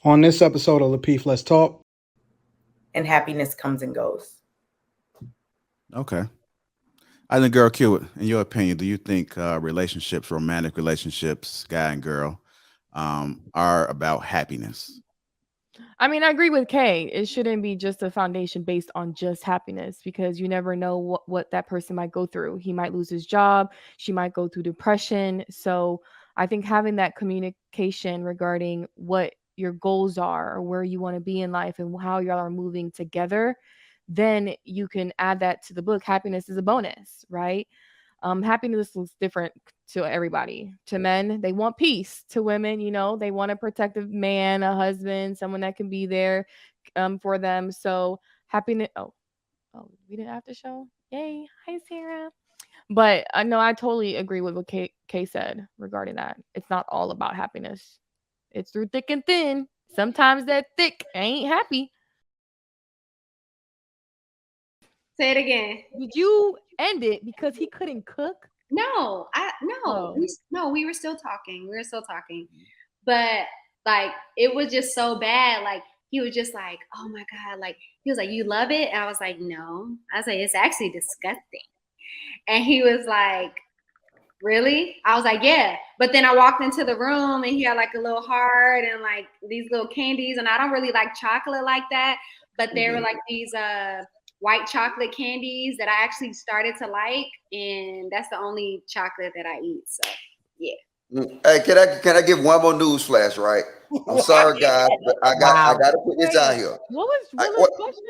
On this episode of Lapeef, Let's Talk. And happiness comes and goes. Okay. IslandGyalQ, in your opinion, do you think relationships, romantic relationships, guy and girl, are about happiness? I mean, I agree with Kay. It shouldn't be just a foundation based on just happiness because you never know what that person might go through. He might lose his job. She might go through depression. So I think having that communication regarding what your goals are or where you want to be in life and how y'all are moving together, then you can add that to the book. Happiness is a bonus, right? Happiness looks different to everybody. To men, they want peace. To women, they want a protective man, a husband, someone that can be there for them. So happiness. Oh, we didn't have to show. Yay! Hi, Sarah. But I know I totally agree with what Kay said regarding that. It's not all about happiness. It's through thick and thin. Sometimes that thick ain't happy. Say it again. Did you end it because he couldn't cook? No, we were still talking. But like it was just so bad. Like he was just like, oh my God, like he was like, you love it? And I was like, no. I was like, it's actually disgusting. And he was like, really? I was like, yeah. But then I walked into the room and he had like a little heart and like these little candies. And I don't really like chocolate like that. But they were like these white chocolate candies that I actually started to like, and that's the only chocolate that I eat. So yeah. Hey, can I give one more news flash? Right? I'm sorry, guys, but I got to put this out here. What was the question?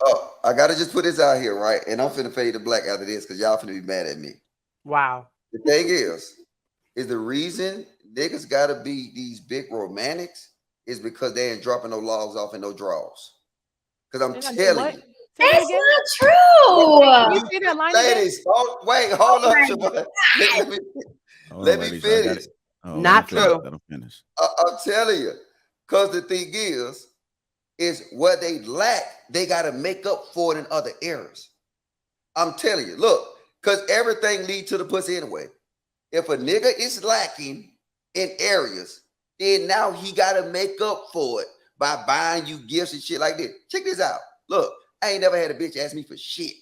Oh, I got to just put this out here, right? And I'm finna fade to black after this because y'all finna be mad at me. Wow. The thing is the reason niggas got to be these big romantics is because they ain't dropping no logs off and no draws. Because I'm telling you. That's not true. Ladies, wait, hold up. Let me finish. Not true. I'm telling you. Because the thing is what they lack, they got to make up for it in other areas. I'm telling you. Look, because everything leads to the pussy anyway. If a nigga is lacking in areas, then now he got to make up for it by buying you gifts and shit like this. Check this out. Look, I ain't never had a bitch ask me for shit.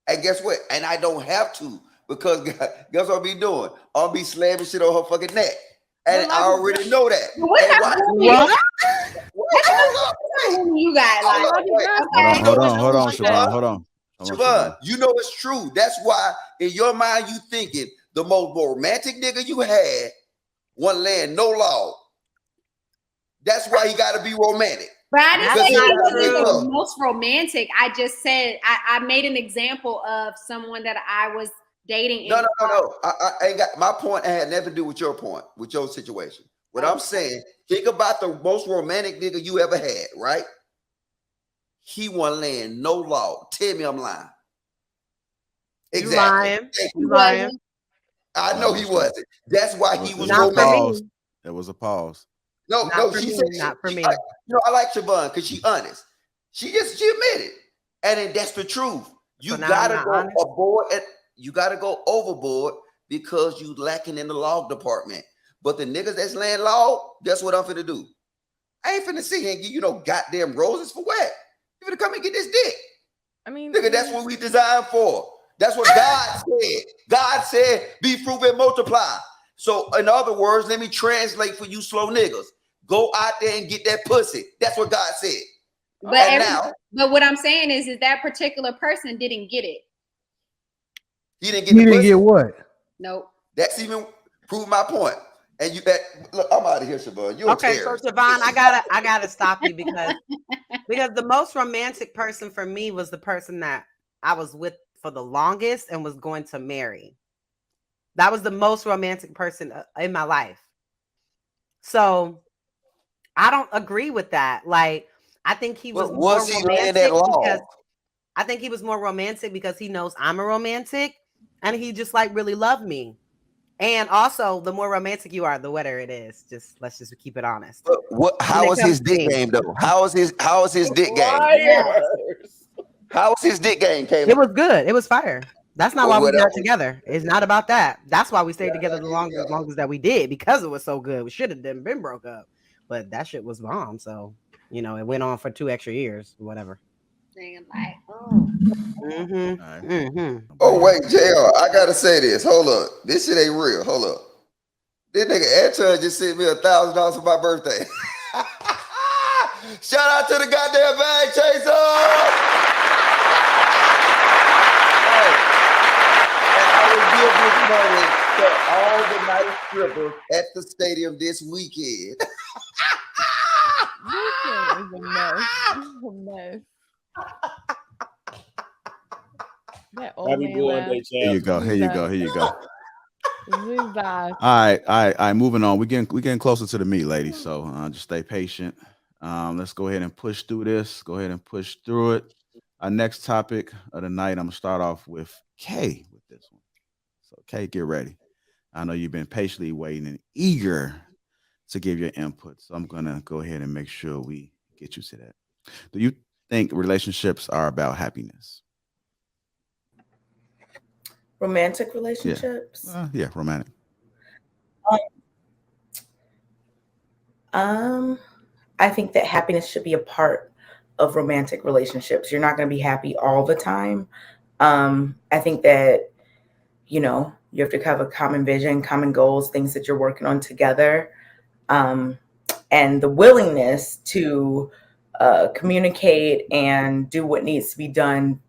And guess what? And I don't have to because guess what I'll be doing? I'll be slamming shit on her fucking neck. And I already know that. What? You got like hold on, Siobhan. Siobhan, you know it's true. That's why in your mind you thinking the most romantic nigga you had one land no law. That's why he got to be romantic. But I didn't say he wasn't the most romantic. I just said I made an example of someone that I was dating. No. I ain't got my point. Had nothing to do with your point, with your situation. What I'm saying, think about the most romantic nigga you ever had, right? He wasn't laying no law. Tell me I'm lying. Exactly. You lying. I know he wasn't. That's why he was romantic. Pause. There was a pause. No, she said not for me. I like Siobhan because she honest. She admitted, and then that's the truth. You gotta go aboard, and you gotta go overboard because you lacking in the log department. But the niggas that's laying log, that's what I'm finna do. I ain't finna sit here and give you no goddamn roses for what? You finna come and get this dick. I mean, nigga, that's what we designed for. That's what God said. God said, "Be fruitful and multiply." So, in other words, let me translate for you slow niggas. Go out there and get that pussy. That's what God said. But what I'm saying is that particular person didn't get it. He didn't get the pussy. Get what? Nope. That's even proved my point. And look, I'm out of here, Siobhan. You're okay. So Siobhan, I gotta stop you because the most romantic person for me was the person that I was with for the longest and was going to marry. That was the most romantic person in my life. So I don't agree with that. Like, I think he was more romantic because I think he was more romantic because he knows I'm a romantic and he just like really loved me. And also, the more romantic you are, the wetter it is. Let's just keep it honest. How was his dick game though? How was his dick game? How was his dick game? It was good. It was fire. That's not why we got together. It's not about that. That's why we stayed together the longest that we did, because it was so good. We should have been broke up. but that shit was bomb. So, you know, it went on for 2 extra years, whatever. They're like, oh. Mm-hmm. All right. Mm-hmm. Oh wait, JR, I gotta say this. Hold up, this shit ain't real. Hold up, this nigga Anton just sent me $1,000 for my birthday. Shout out to the goddamn bag chaser. And I will give this money to all the nice strippers at the stadium this weekend. This thing is a mess. It's a mess. That old Happy man born laugh. day, Here you champ. go. Here you go. Here you go. Zizak. All right. Moving on. We're getting closer to the meat, ladies. So just stay patient. Let's go ahead and push through this. Go ahead and push through it. Our next topic of the night, I'm gonna start off with Kay with this one. So Kay, get ready. I know you've been patiently waiting and eager to give your input. So I'm gonna go ahead and make sure we get you to that. Do you think relationships are about happiness? Romantic relationships. Yeah, romantic. I think that happiness should be a part of romantic relationships. You're not going to be happy all the time. I think that, you have to have a common vision, common goals, things that you're working on together, and the willingness to communicate and do what needs to be done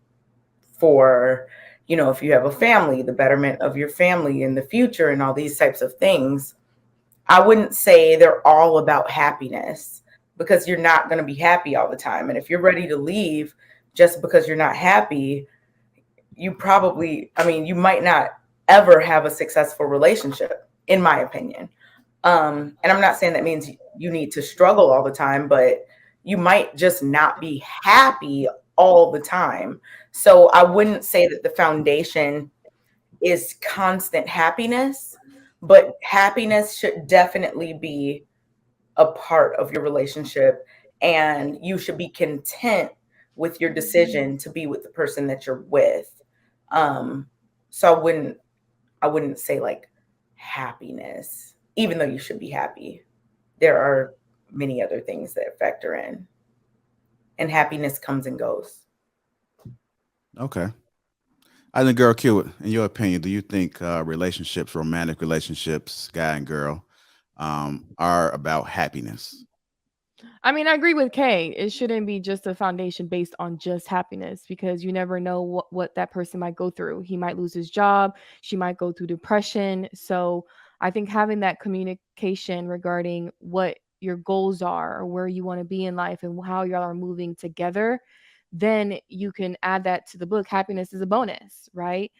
for, if you have a family, the betterment of your family in the future and all these types of things. I wouldn't say they're all about happiness, because you're not going to be happy all the time. And if you're ready to leave just because you're not happy, you might not ever have a successful relationship, in my opinion. And I'm not saying that means you need to struggle all the time, but you might just not be happy all the time. So I wouldn't say that the foundation is constant happiness, but happiness should definitely be a part of your relationship, and you should be content with your decision to be with the person that you're with. So I wouldn't say like happiness, even though you should be happy. There are many other things that factor in, and happiness comes and goes. Okay. IslandGyalQ, in your opinion, do you think relationships, romantic relationships, guy and girl, are about happiness? I mean, I agree with Kay. It shouldn't be just a foundation based on just happiness, because you never know what that person might go through. He might lose his job. She might go through depression. So I think having that communication regarding what your goals are or where you want to be in life and how y'all are moving together, then you can add that to the book. Happiness is a bonus, right?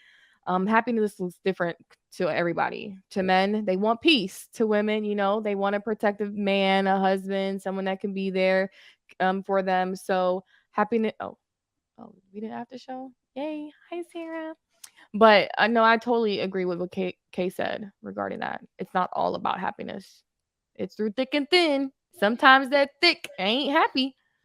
Happiness looks different to everybody. To men, they want peace. To women, they want a protective man, a husband, someone that can be there for them. So happiness. Oh, we didn't have to show. Yay! Hi, Sarah. But I know I totally agree with what Kay said regarding that. It's not all about happiness. It's through thick and thin. Sometimes that thick ain't happy.